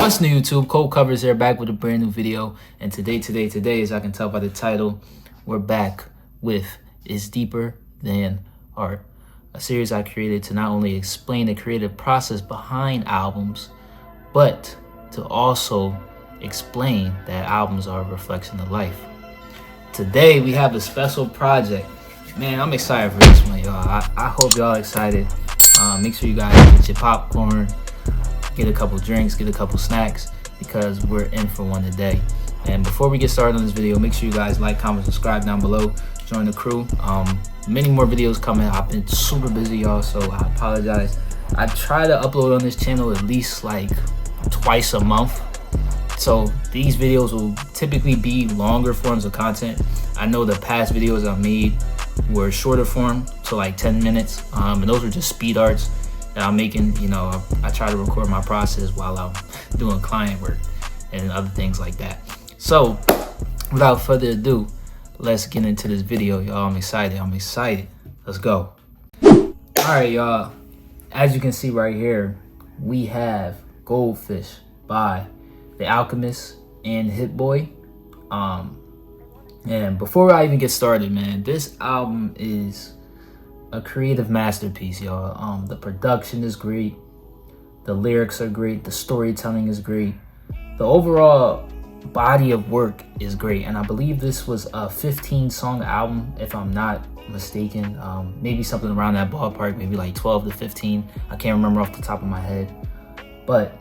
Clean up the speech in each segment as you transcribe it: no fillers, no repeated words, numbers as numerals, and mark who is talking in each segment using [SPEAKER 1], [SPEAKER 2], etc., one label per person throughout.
[SPEAKER 1] What's new, YouTube? Cold Covers here, back with a brand new video. And today, as I can tell by the title, we're back with It's Deeper Than Art, a series I created to not only explain the creative process behind albums, but to also explain that albums are a reflection of life. Today, we have a special project. Man, I'm excited for this one, y'all. I hope y'all excited. Make sure you guys get your popcorn, get a couple drinks, get a couple snacks, because we're in for one today. And before we get started on this video, make sure you guys like, comment, subscribe down below, join the crew. Many more videos coming. I've been super busy, y'all, so I apologize. I try to upload on this channel at least like twice a month, so these videos will typically be longer forms of content. I know the past videos I've made were shorter form, so like 10 minutes, and those were just speed arts that I'm making. You know, I try to record my process while I'm doing client work and other things like that. So without further ado, let's get into this video, y'all. I'm excited. Let's go. All right, y'all, as you can see right here, we have Goldfish by The Alchemist and Hit Boy. And before I even get started, man, this album is a creative masterpiece, y'all. The production is great, the lyrics are great, the storytelling is great, the overall body of work is great. And I believe this was a 15-song album, if I'm not mistaken. Maybe something around that ballpark, maybe like 12 to 15. I can't remember off the top of my head, but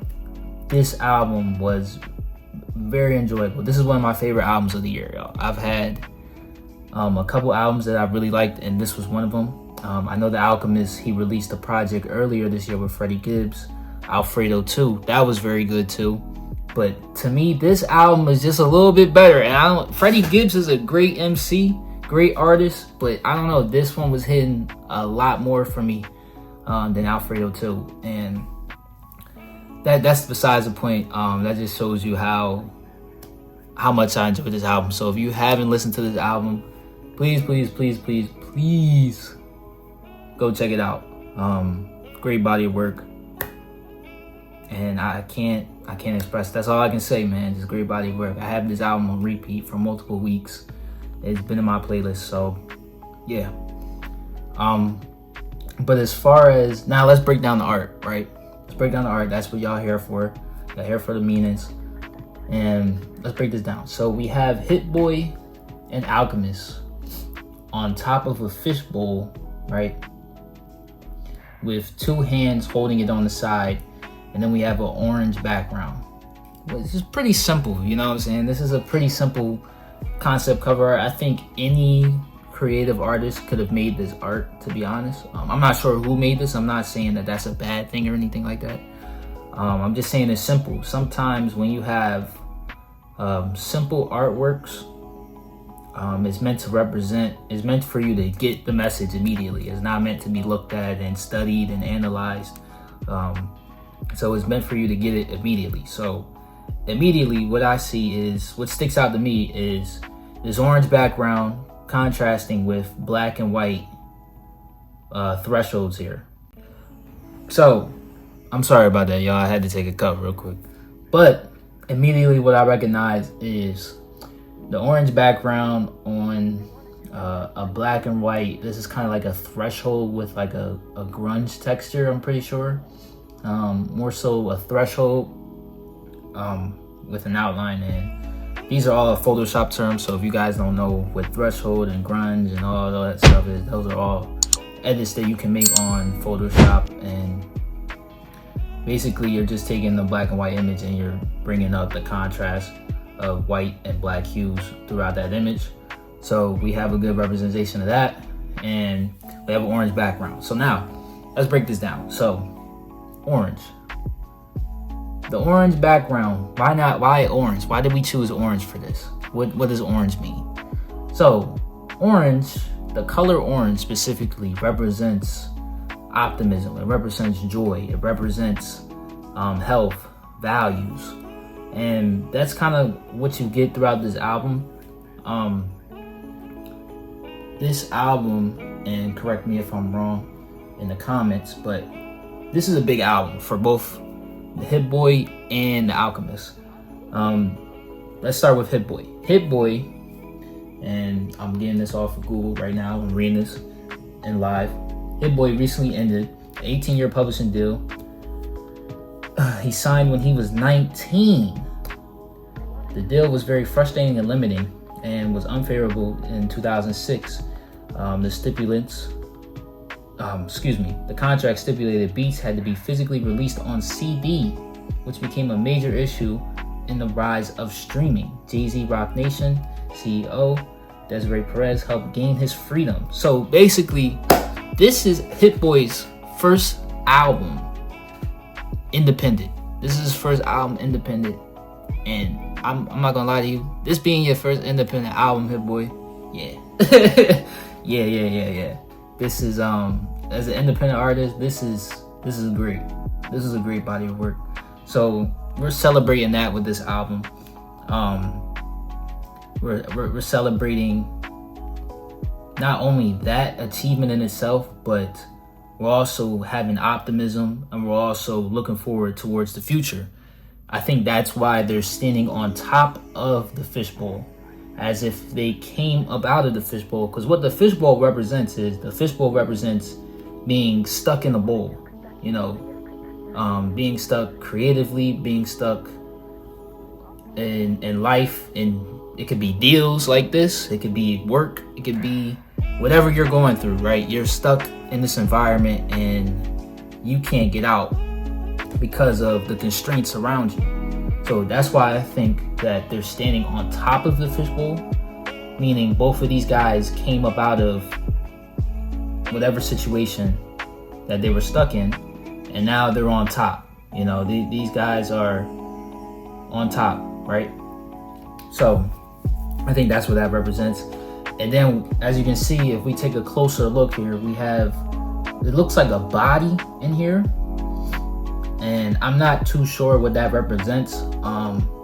[SPEAKER 1] this album was very enjoyable. This is one of my favorite albums of the year, y'all. I've had a couple albums that I really liked, and this was one of them. I know The Alchemist, he released a project earlier this year with Freddie Gibbs, Alfredo 2. That was very good too. But to me, this album is just a little bit better. And Freddie Gibbs is a great MC, great artist, but I don't know, this one was hitting a lot more for me than Alfredo 2. And that's besides the point. That just shows you how much I enjoyed this album. So if you haven't listened to this album, please go check it out. Great body of work, and I can't express. That's all I can say, man. Just great body of work. I have this album on repeat for multiple weeks. It's been in my playlist, so yeah. But as far as now, let's break down the art, right? Let's break down the art. That's what y'all here for. Y'all here for the meanings. And let's break this down. So we have Hit Boy and Alchemist on top of a fishbowl, right? With two hands holding it on the side. And then we have an orange background. This is pretty simple, you know what I'm saying? This is a pretty simple concept cover art. I think any creative artist could have made this art, to be honest. I'm not sure who made this. I'm not saying that that's a bad thing or anything like that. I'm just saying it's simple. Sometimes when you have simple artworks, it's meant to represent, it's meant for you to get the message immediately. It's not meant to be looked at and studied and analyzed. So it's meant for you to get it immediately. So immediately what I see is, what sticks out to me is this orange background contrasting with black and white thresholds here. So I'm sorry about that, y'all. I had to take a cut real quick. But immediately what I recognize is the orange background on a black and white. This is kind of like a threshold with like a grunge texture, I'm pretty sure. More so a threshold with an outline. And these are all Photoshop terms, so if you guys don't know what threshold and grunge and all that stuff is, those are all edits that you can make on Photoshop. And basically you're just taking the black and white image and you're bringing up the contrast of white and black hues throughout that image. So we have a good representation of that, and we have an orange background. So now let's break this down. So orange, the orange background. Why orange? Why did we choose orange for this? What does orange mean? So orange, the color orange specifically, represents optimism. It represents joy. It represents health, values. And that's kind of what you get throughout this album. This album, and correct me if I'm wrong in the comments, but this is a big album for both the Hit Boy and the Alchemist. Let's start with Hit Boy. Hit Boy, and I'm getting this off of Google right now. I'm reading this in live. Hit Boy recently ended an 18-year publishing deal. He signed when he was 19. The deal was very frustrating and limiting and was unfavorable in 2006. The contract stipulated beats had to be physically released on CD, which became a major issue in the rise of streaming. Jay-Z Rock Nation CEO Desiree Perez helped gain his freedom. So basically, this is Hit Boy's first album independent. This is his first album independent, and I'm not gonna lie to you, this being your first independent album, Hit Boy, yeah. yeah. This is as an independent artist, this is great. This is a great body of work. So we're celebrating that with this album. We're celebrating not only that achievement in itself, but we're also having optimism, and we're also looking forward towards the future. I think that's why they're standing on top of the fishbowl, as if they came up out of the fishbowl. Because what the fishbowl represents is, the fishbowl represents being stuck in a bowl, being stuck creatively, being stuck in life. And it could be deals like this, it could be work, it could be whatever you're going through, right? You're stuck in this environment and you can't get out because of the constraints around you. So that's why I think that they're standing on top of the fishbowl, meaning both of these guys came up out of whatever situation that they were stuck in, and now they're on top. These guys are on top, right? So I think that's what that represents. And then, as you can see, if we take a closer look here, we have, it looks like a body in here, and I'm not too sure what that represents.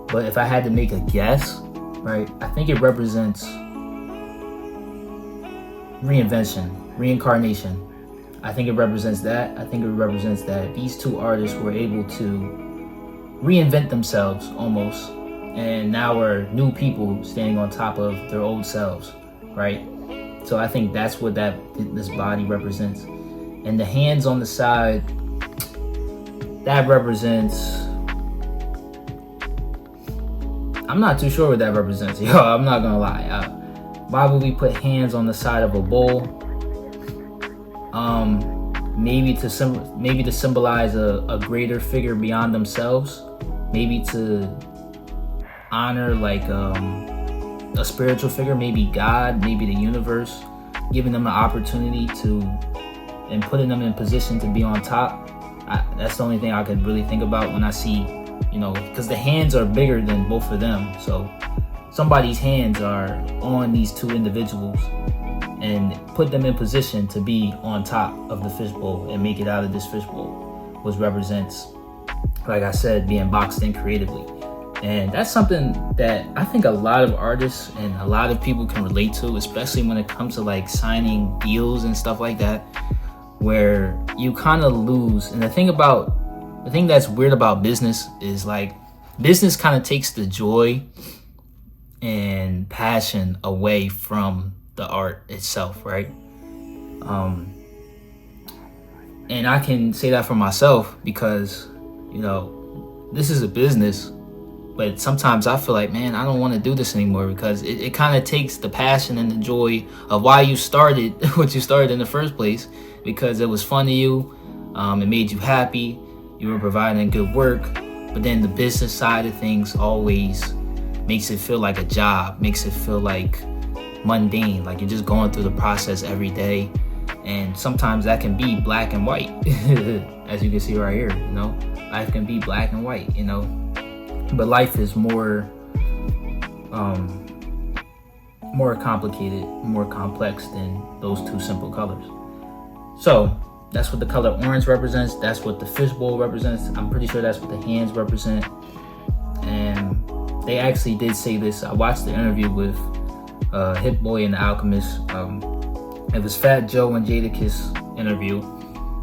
[SPEAKER 1] But if I had to make a guess, right, I think it represents reincarnation. I think it represents that. I think it represents that these two artists were able to reinvent themselves almost, and now we're new people standing on top of their old selves, right? So I think that's what this body represents. And the hands on the side, that represents, I'm not too sure what that represents. I'm not gonna lie. Why would we put hands on the side of a bowl? Maybe to symbolize a greater figure beyond themselves. Maybe to honor like a spiritual figure, maybe God, maybe the universe, giving them an opportunity and putting them in position to be on top. That's the only thing I could really think about when I see, because the hands are bigger than both of them. So somebody's hands are on these two individuals and put them in position to be on top of the fishbowl and make it out of this fishbowl, which represents, like I said, being boxed in creatively. And that's something that I think a lot of artists and a lot of people can relate to, especially when it comes to like signing deals and stuff like that, where you kind of lose. And the thing that's weird about business is like, business kind of takes the joy and passion away from the art itself, right? And I can say that for myself because, this is a business, but sometimes I feel like, man, I don't want to do this anymore, because it kind of takes the passion and the joy of why you started what you started in the first place, because it was fun to you, it made you happy, you were providing good work. But then the business side of things always makes it feel like a job, makes it feel like mundane, like you're just going through the process every day. And sometimes that can be black and white, as you can see right here. Life can be black and white, but life is more complicated, more complex than those two simple colors. So that's what the color orange represents. That's what the fishbowl represents. I'm pretty sure that's what the hands represent. And they actually did say this. I watched the interview with Hit Boy and the Alchemist. It was Fat Joe and Jadakiss interview,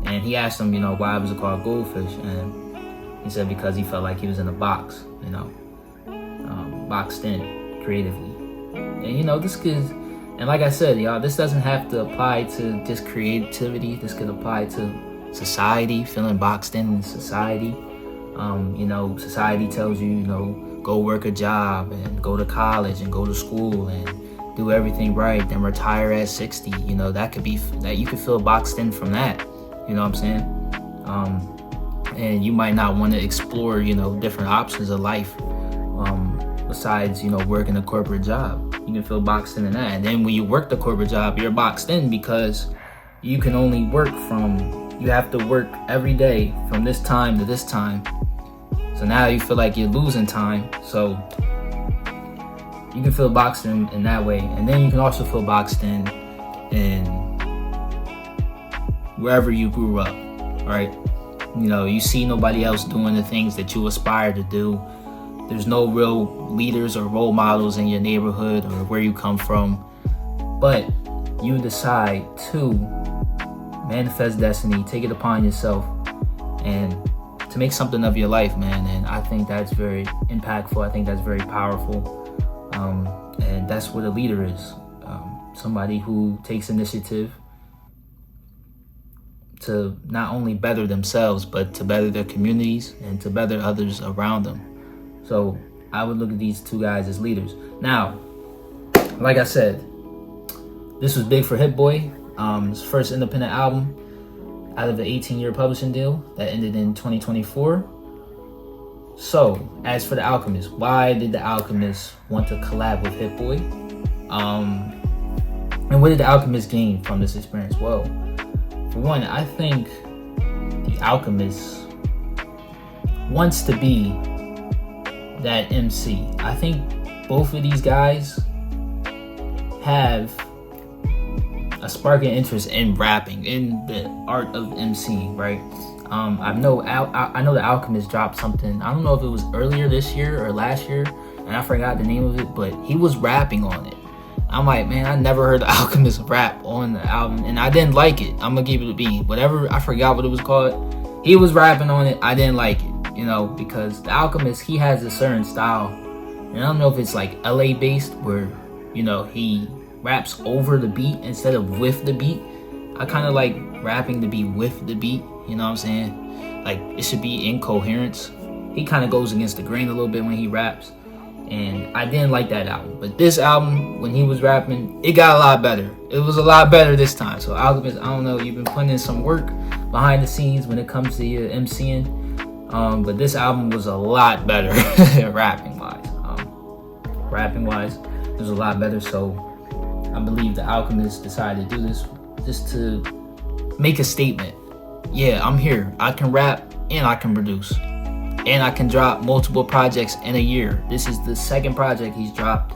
[SPEAKER 1] and he asked them, why was it called Goldfish? And He said because he felt like he was in a box, you know, boxed in creatively. And you know, this could, and like I said, y'all, this doesn't have to apply to just creativity. This could apply to society, feeling boxed in society. You know, society tells you, you know, go work a job and go to college and go to school and do everything right, then retire at 60. You know, that could be, that you could feel boxed in from that. You know what I'm saying? And you might not want to explore, you know, different options of life besides, you know, working a corporate job. You can feel boxed in that. And then when you work the corporate job, you're boxed in because you can only work you have to work every day from this time to this time. So now you feel like you're losing time. So you can feel boxed in that way. And then you can also feel boxed in wherever you grew up, right? You know, you see nobody else doing the things that you aspire to do. There's no real leaders or role models in your neighborhood or where you come from. But you decide to manifest destiny, take it upon yourself, and to make something of your life, man. And I think that's very impactful. I think that's very powerful. And that's what a leader is. Somebody who takes initiative to not only better themselves, but to better their communities and to better others around them. So I would look at these two guys as leaders. Now, like I said, this was big for Hit Boy. His first independent album out of the 18-year publishing deal that ended in 2024. So, as for The Alchemist, why did The Alchemist want to collab with Hit Boy? And what did The Alchemist gain from this experience? Well, for one, I think The Alchemist wants to be that MC. I think both of these guys have a spark of interest in rapping, in the art of MCing, right? I know The Alchemist dropped something. I don't know if it was earlier this year or last year, and I forgot the name of it, but he was rapping on it. I'm like, man, I never heard The Alchemist rap on the album, and I didn't like it. I'm gonna give it a B. Whatever, I forgot what it was called. He was rapping on it. I didn't like it, you know, because The Alchemist, he has a certain style, and I don't know if it's like LA based, where, you know, he raps over the beat instead of with the beat. I kind of like rapping to be with the beat, you know what I'm saying? Like, it should be in coherence. He kind of goes against the grain a little bit when he raps, and I didn't like that album. But this album, when he was rapping, it got a lot better. It was a lot better this time. So Alchemist, I don't know, you've been putting in some work behind the scenes when it comes to your MCing, but this album was a lot better rapping wise. It was a lot better. So I believe The Alchemist decided to do this just to make a statement. Yeah, I'm here. I can rap and I can produce. And I can drop multiple projects in a year. This is the second project he's dropped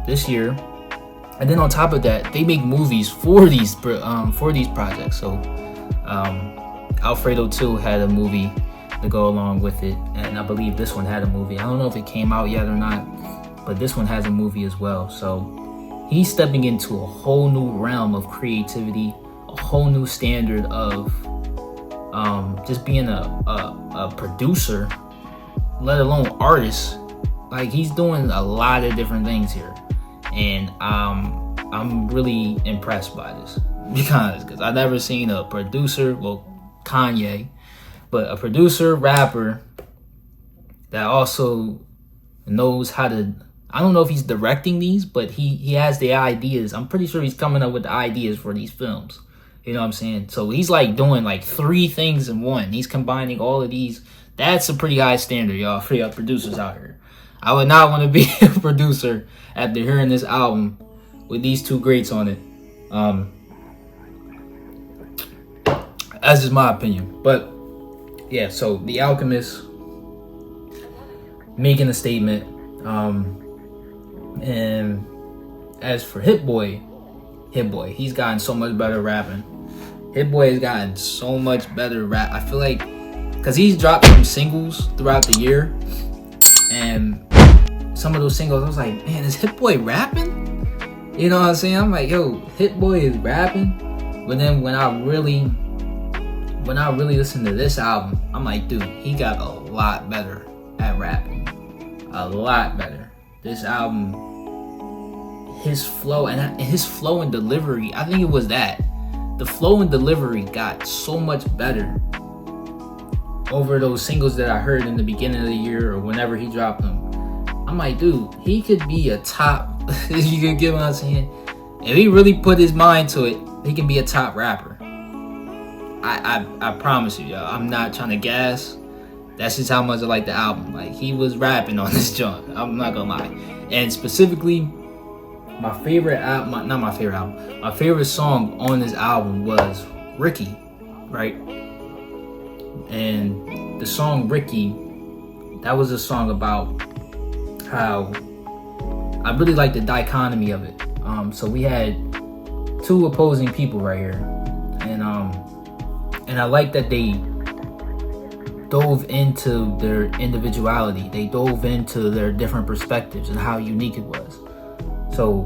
[SPEAKER 1] this year. And then on top of that, they make movies for these projects. So Alfredo 2 had a movie to go along with it. And I believe this one had a movie. I don't know if it came out yet or not, but this one has a movie as well. So he's stepping into a whole new realm of creativity, a whole new standard of just being a producer, let alone artist. Like, he's doing a lot of different things here, and I'm really impressed by this because I've never seen a producer, well, Kanye, but a producer, rapper that also knows how to, I don't know if he's directing these, but he has the ideas. I'm pretty sure he's coming up with the ideas for these films. You know what I'm saying? So he's like doing like 3 things in one. He's combining all of these. That's a pretty high standard, y'all, for y'all producers out here. I would not want to be a producer after hearing this album with these 2 greats on it. That's just my opinion. But yeah, so The Alchemist making a statement. And as for Hit Boy, he's gotten so much better rapping. Hit Boy has gotten so much better rap. I feel like, because he's dropped some singles throughout the year, and some of those singles, I was like, man, is Hit Boy rapping? You know what I'm saying? I'm like, yo, Hit Boy is rapping. But then when I really when I really listen to this album, I'm like, dude, he got a lot better at rapping. A lot better. This album, his flow and delivery, I think it was that. The flow and delivery got so much better over those singles that I heard in the beginning of the year or whenever he dropped them. I'm like, dude, he could be a top, you could get what I'm saying? If he really put his mind to it, he can be a top rapper. I promise you, y'all. I'm not trying to gas. That's just how much I like the album. Like, he was rapping on this joint. I'm not gonna lie. And specifically, my favorite song on this album was Ricky, right? And the song Ricky, that was a song about how I really like the dichotomy of it. So we had two opposing people right here, and I like that they dove into their individuality. They dove into their different perspectives and how unique it was. So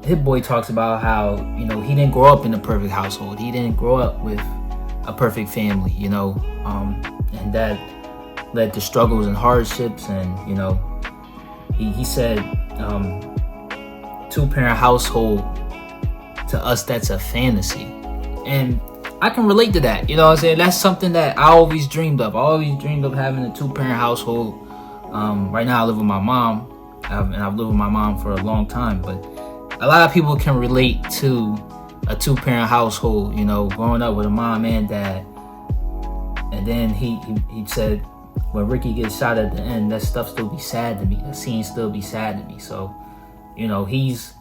[SPEAKER 1] Hit Boy talks about how, you know, he didn't grow up in a perfect household. He didn't grow up with a perfect family, you know, and that led to struggles and hardships. And, you know, he said, two-parent household, to us, that's a fantasy. And I can relate to that, you know what I'm saying? That's something that I always dreamed of. I always dreamed of having a two-parent household. Right now I live with my mom, and I've lived with my mom for a long time, but a lot of people can relate to a two-parent household, you know, growing up with a mom and dad. And then he said, when Ricky gets shot at the end, that stuff still be sad to me. That scene still be sad to me. So, you know, he's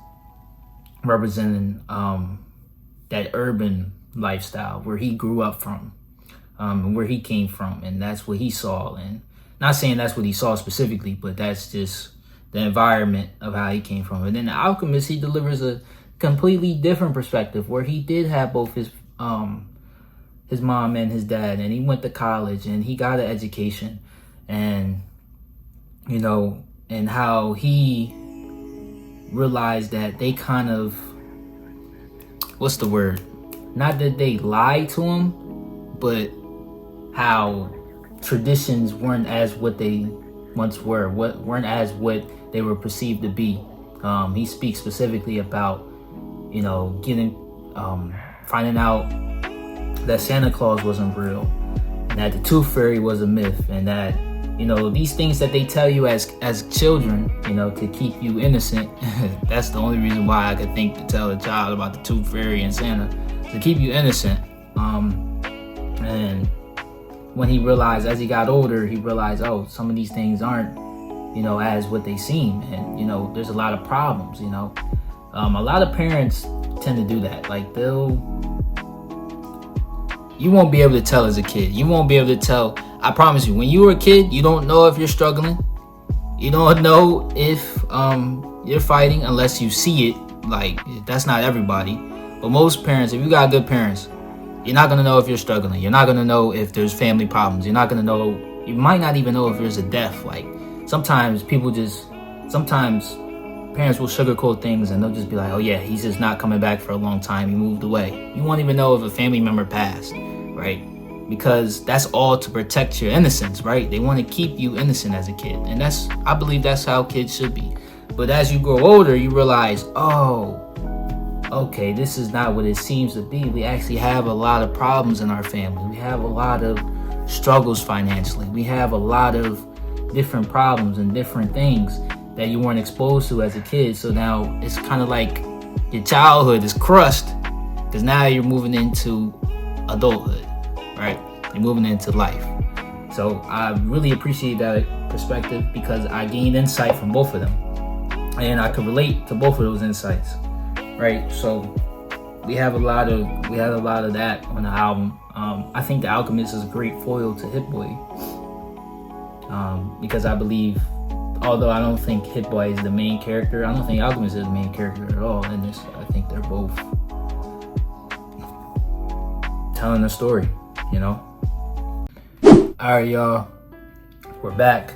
[SPEAKER 1] representing that urban lifestyle where he grew up from, and where he came from, and that's what he saw. And not saying that's what he saw specifically, but that's just the environment of how he came from. And then The Alchemist, he delivers a completely different perspective where he did have both his mom and his dad, and he went to college and he got an education, and, you know, and how he realized that they kind of, what's the word? Not that they lied to him, but how traditions weren't as what they once were, weren't as what they were perceived to be. He speaks specifically about, you know, finding out that Santa Claus wasn't real, and that the Tooth Fairy was a myth, and that, you know, these things that they tell you as children, you know, to keep you innocent. That's the only reason why I could think to tell a child about the Tooth Fairy and Santa, to keep you innocent. And when he realized, as he got older, he realized, oh, some of these things aren't, you know, as what they seem. And, you know, there's a lot of problems, you know. A lot of parents tend to do that. Like, you won't be able to tell as a kid. You won't be able to tell. I promise you, when you were a kid, you don't know if you're struggling. You don't know if you're fighting unless you see it. Like, that's not everybody. But most parents, if you got good parents, you're not going to know if you're struggling. You're not going to know if there's family problems. You're not going to know. You might not even know if there's a death. Like, sometimes parents will sugarcoat things, and they'll just be like, oh yeah, he's just not coming back for a long time. He moved away. You won't even know if a family member passed, right? Because that's all to protect your innocence, right? They want to keep you innocent as a kid. And I believe that's how kids should be. But as you grow older, you realize, oh, okay, this is not what it seems to be. We actually have a lot of problems in our family. We have a lot of struggles financially. We have a lot of different problems and different things that you weren't exposed to as a kid. So now it's kind of like your childhood is crushed, because now you're moving into adulthood, right? You're moving into life. So I really appreciate that perspective, because I gained insight from both of them, and I could relate to both of those insights, right? So we had a lot of that on the album. I think The Alchemist is a great foil to Hit Boy, because I believe, although I don't think Hit Boy is the main character, I don't think Alchemist is the main character at all in this. I think they're both telling a story, you know? Alright, y'all, we're back,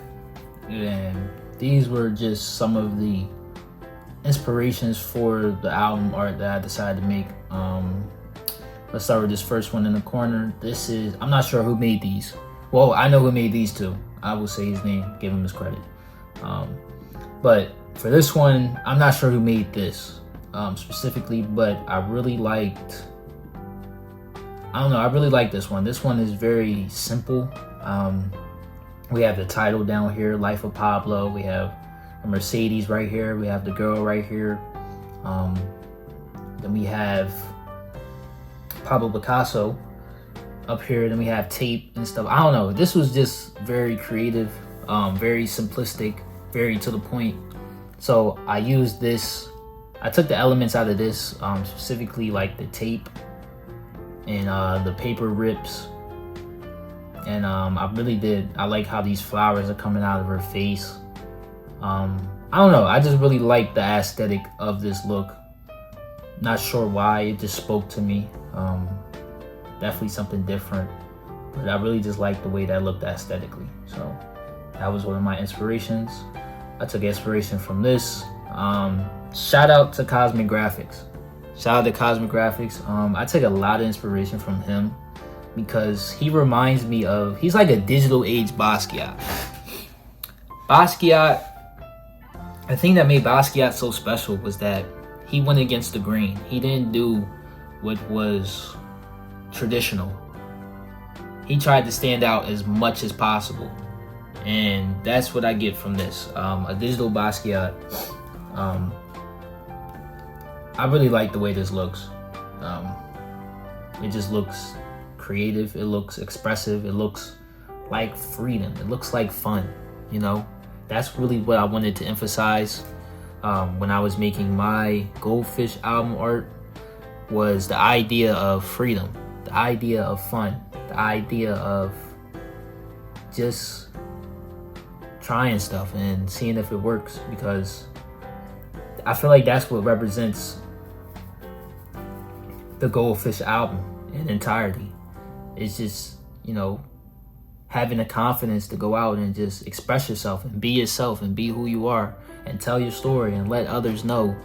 [SPEAKER 1] and these were just some of the let's start with this first one in the corner. This is, I'm not sure who made these. Well, I know who made these two. I will say his name, give him his credit. But for this one, I'm not sure who made this specifically, but I really liked, I really like this one. This one is very simple. We have the title down here, Life of Pablo. We have a Mercedes right here. We have the girl right here. Then we have Pablo Picasso up here. Then we have tape and stuff. I don't know. This was just very creative, very simplistic, very to the point. So I used this. I took the elements out of this, specifically like the tape and the paper rips. And I really did. I like how these flowers are coming out of her face. I don't know. I just really like the aesthetic of this look. Not sure why. It just spoke to me. Definitely something different. But I really just like the way that looked aesthetically. So that was one of my inspirations. I took inspiration from this. Shout out to Cosmic Graphics. Shout out to Cosmic Graphics. I took a lot of inspiration from him because he reminds me of, he's like a digital age Basquiat. Basquiat, the thing that made Basquiat so special was that he went against the grain. He didn't do what was traditional. He tried to stand out as much as possible. And that's what I get from this. A digital Basquiat. I really like the way this looks. It just looks creative. It looks expressive. It looks like freedom. It looks like fun, you know? That's really what I wanted to emphasize when I was making my Goldfish album art, was the idea of freedom, the idea of fun, the idea of just trying stuff and seeing if it works, because I feel like that's what represents the Goldfish album in entirety. It's just, you know, having the confidence to go out and just express yourself and be yourself and be who you are and tell your story and let others know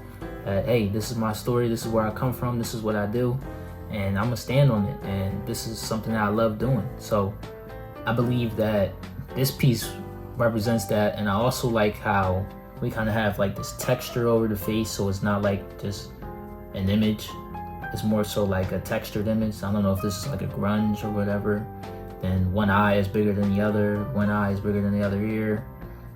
[SPEAKER 1] that, hey, this is my story, this is where I come from, this is what I do, and I'm gonna stand on it, and this is something that I love doing. So I believe that this piece represents that. And I also like how we kind of have like this texture over the face, so it's not like just an image. It's more so like a textured image. I don't know if this is like a grunge or whatever. Then one eye is bigger than the other, one eye is bigger than the other ear.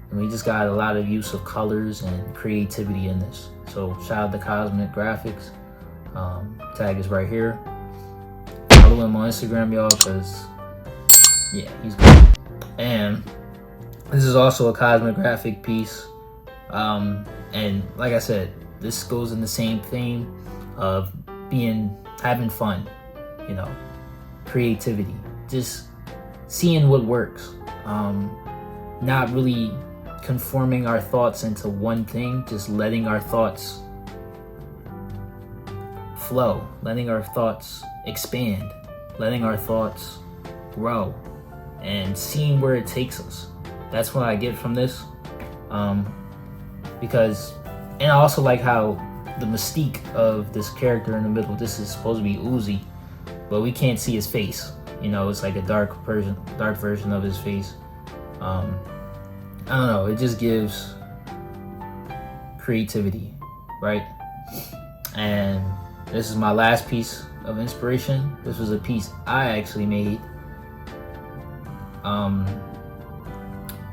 [SPEAKER 1] And we just got a lot of use of colors and creativity in this. So shout out to Cosmic Graphics. Tag is right here. Follow him on Instagram, y'all, because yeah, he's good. And this is also a Cosmic Graphic piece. And like I said, this goes in the same theme of having fun, you know, creativity, just seeing what works, not really conforming our thoughts into one thing, just letting our thoughts flow, letting our thoughts expand, letting our thoughts grow, and seeing where it takes us. That's what I get from this. Because, and I also like how the mystique of this character in the middle, this is supposed to be Uzi, but we can't see his face. You know, it's like a dark version of his face. I don't know, it just gives creativity, right? And this is my last piece of inspiration. This was a piece I actually made.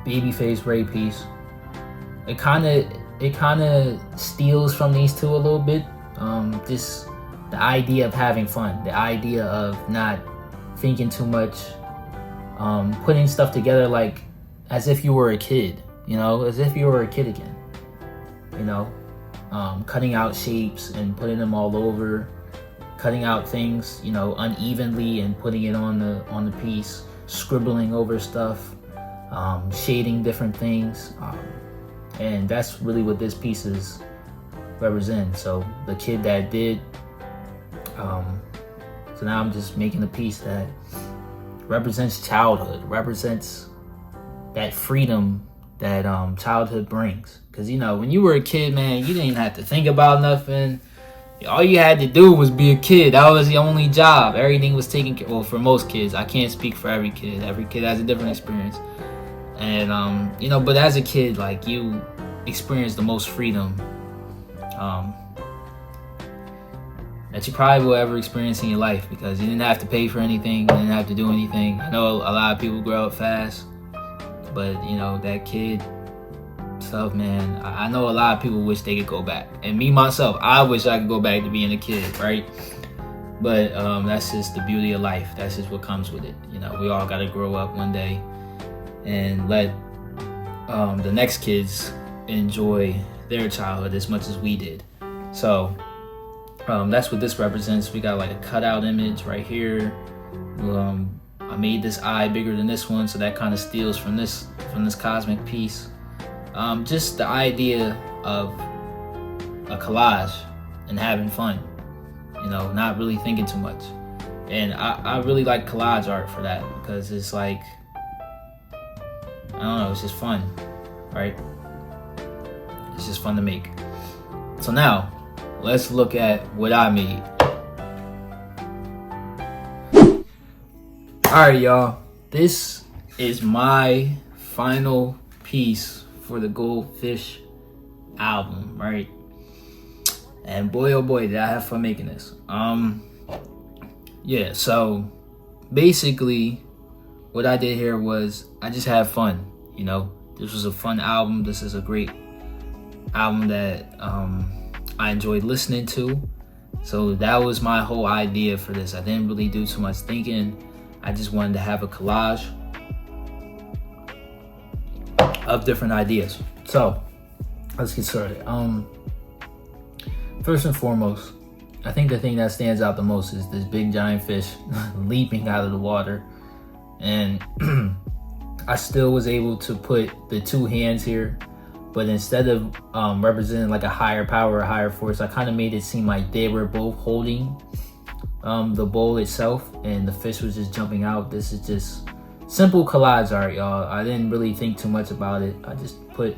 [SPEAKER 1] Babyface Ray piece. It kind of steals from these two a little bit. Just the idea of having fun, the idea of not thinking too much, putting stuff together like as if you were a kid, you know, as if you were a kid again, you know, cutting out shapes and putting them all over, cutting out things, you know, unevenly and putting it on the piece, scribbling over stuff, shading different things. And that's really what this piece is representing. So the kid that did, so now I'm just making a piece that represents childhood, represents that freedom that childhood brings. Because, you know, when you were a kid, man, you didn't have to think about nothing. all you had to do was be a kid. That was the only job. Everything was taken care. Well, for most kids, I can't speak for every kid. Every kid has a different experience, and you know. But as a kid, like, you experience the most freedom that you probably will ever experience in your life, because you didn't have to pay for anything, you didn't have to do anything. I know a lot of people grow up fast, but you know, that kid stuff, man, I know a lot of people wish they could go back, and me myself, I wish I could go back to being a kid, right? But that's just the beauty of life. That's just what comes with it. You know, we all got to grow up one day and let the next kids enjoy their childhood as much as we did. So that's what this represents. We got like a cutout image right here. I made this eye bigger than this one, so that kind of steals from this cosmic piece. Just the idea of a collage and having fun, you know, not really thinking too much. And I really like collage art for that, because it's like, I don't know, it's just fun, right? It's just fun to make. So now, let's look at what I made. Alright, y'all. This is my final piece for the Goldfish album, right? And boy, oh boy, did I have fun making this. Yeah, so basically what I did here was I just had fun, you know. This was a fun album. This is a great album that I enjoyed listening to. So that was my whole idea for this. I didn't really do too much thinking. I just wanted to have a collage of different ideas. So let's get started. First and foremost, I think the thing that stands out the most is this big giant fish leaping out of the water. And I still was able to put the two hands here, but instead of representing like a higher power or higher force, I kind of made it seem like they were both holding the bowl itself, and the fish was just jumping out. This is just simple collage art, y'all. I didn't really think too much about it. I just put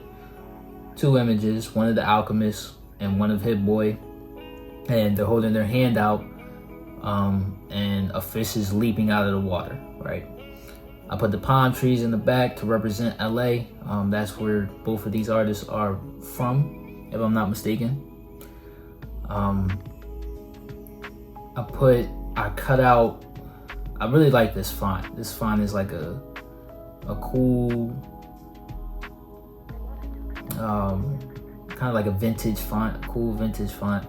[SPEAKER 1] two images, one of the Alchemist and one of Hit Boy, and they're holding their hand out, and a fish is leaping out of the water, right? I put the palm trees in the back to represent LA. That's where both of these artists are from, if I'm not mistaken. I cut out, I really like this font. This font is like a cool, kind of like a vintage font, a cool vintage font.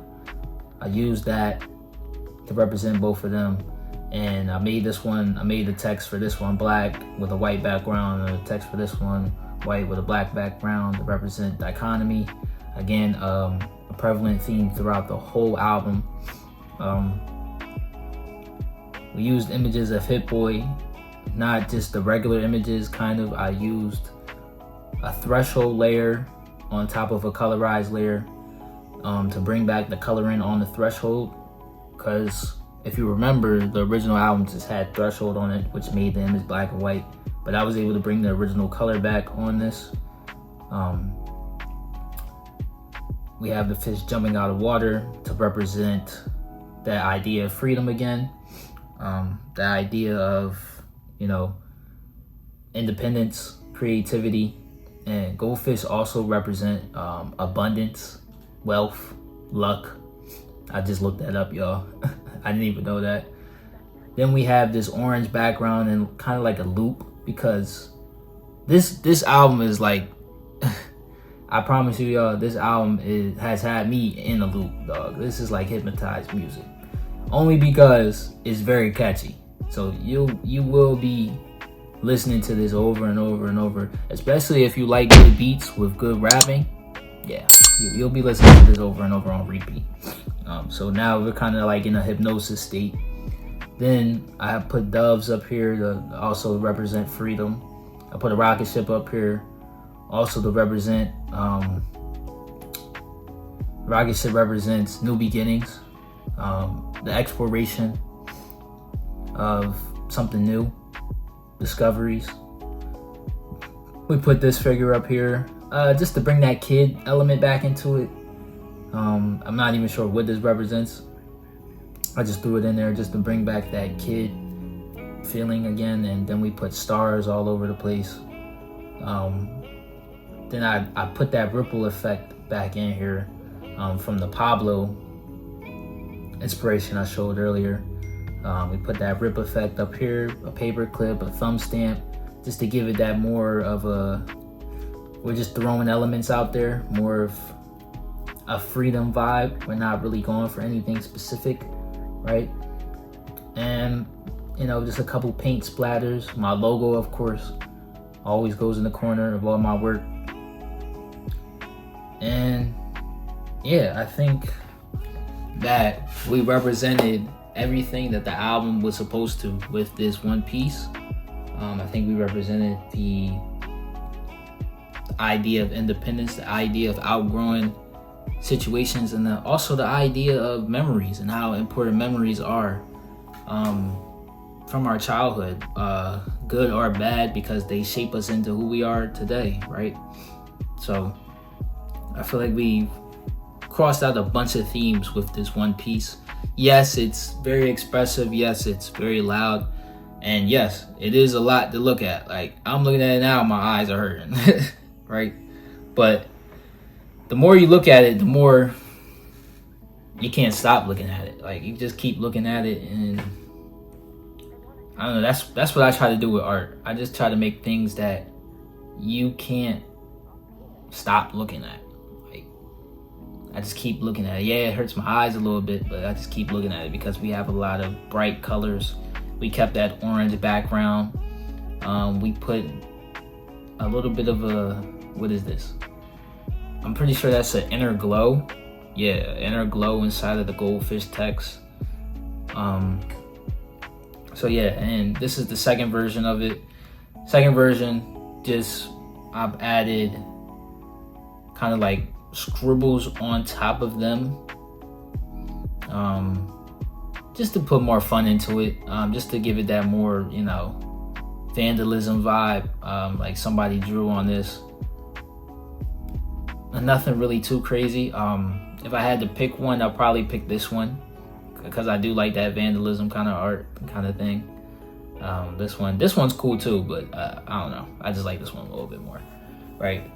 [SPEAKER 1] I used that to represent both of them. And I made the text for this one black with a white background, and the text for this one white with a black background to represent dichotomy. Again, a prevalent theme throughout the whole album. We used images of Hit Boy, not just the regular images, kind of. I used a threshold layer on top of a colorized layer to bring back the coloring on the threshold, because if you remember, the original album just had threshold on it, which made the image black and white, but I was able to bring the original color back on this. We have the fish jumping out of water to represent that idea of freedom again. The idea of, you know, independence, creativity, and goldfish also represent abundance, wealth, luck. I just looked that up, y'all. I didn't even know that. Then we have this orange background and kind of like a loop, because this album is like, I promise you, y'all, this album has had me in a loop, dog. This is like hypnotized music, only because it's very catchy. So you will be listening to this over and over and over, especially if you like good beats with good rapping. Yeah, you'll be listening to this over and over on repeat. So now we're kind of like in a hypnosis state. Then I have put doves up here to also represent freedom. I put a rocket ship up here also to represent, rocket ship represents new beginnings, the exploration of something new, discoveries. We put this figure up here just to bring that kid element back into it. I'm not even sure what this represents. I just threw it in there just to bring back that kid feeling again, and then we put stars all over the place. Then I put that ripple effect back in here from the Pablo inspiration I showed earlier. We put that rip effect up here, a paper clip, a thumb stamp, just to give it that more of a, we're just throwing elements out there, more of a freedom vibe. We're not really going for anything specific, right? And you know, just a couple paint splatters. My logo, of course, always goes in the corner of all my work. And yeah, I think that we represented everything that the album was supposed to with this one piece. I think we represented the idea of independence, the idea of outgrowing situations, and also the idea of memories and how important memories are from our childhood, good or bad, because they shape us into who we are today, right? So I feel like we crossed out a bunch of themes with this one piece. Yes, it's very expressive. Yes, it's very loud. And yes, it is a lot to look at. Like, I'm looking at it now, my eyes are hurting, right? But the more you look at it, the more you can't stop looking at it. Like, you just keep looking at it, and I don't know, that's what I try to do with art. I just try to make things that you can't stop looking at. Like, I just keep looking at it. Yeah, it hurts my eyes a little bit, but I just keep looking at it because we have a lot of bright colors. We kept that orange background. We put a little bit of a, what is this? I'm pretty sure that's an inner glow. Yeah, inner glow inside of the Goldfish text. So yeah, and this is the second version of it. Second version, just I've added kind of like scribbles on top of them, just to put more fun into it, just to give it that more, you know, vandalism vibe, like somebody drew on this. Nothing really too crazy. If I had to pick one, I'll probably pick this one, because I do like that vandalism kind of art kind of thing. This one's cool too, but I don't know, I just like this one a little bit more, right?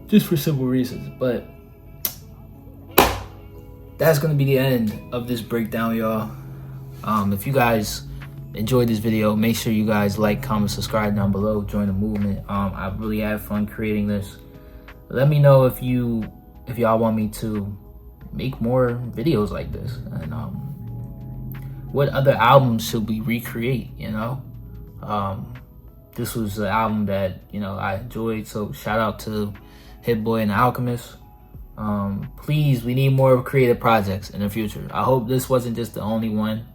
[SPEAKER 1] Just for simple reasons. But that's gonna be the end of this breakdown, y'all. If you guys enjoyed this video, make sure you guys like, comment, subscribe down below, join the movement. I really had fun creating this. Let me know if y'all want me to make more videos like this, and what other albums should we recreate, you know? This was an album that, you know, I enjoyed, so shout out to Hit Boy and Alchemist. Please, we need more creative projects in the future. I hope this wasn't just the only one.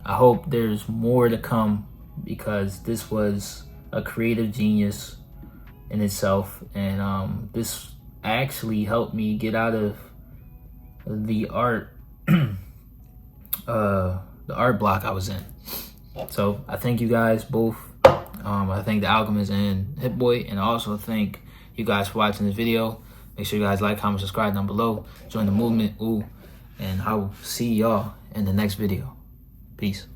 [SPEAKER 1] I hope there's more to come, because this was a creative genius in itself, and this actually helped me get out of the art the art block I was in. So I thank you guys both. I thank the Alchemist and Hit Boy, and I also thank you guys for watching this video. Make sure you guys like, comment, subscribe down below, join the movement, and I will see y'all in the next video. Peace.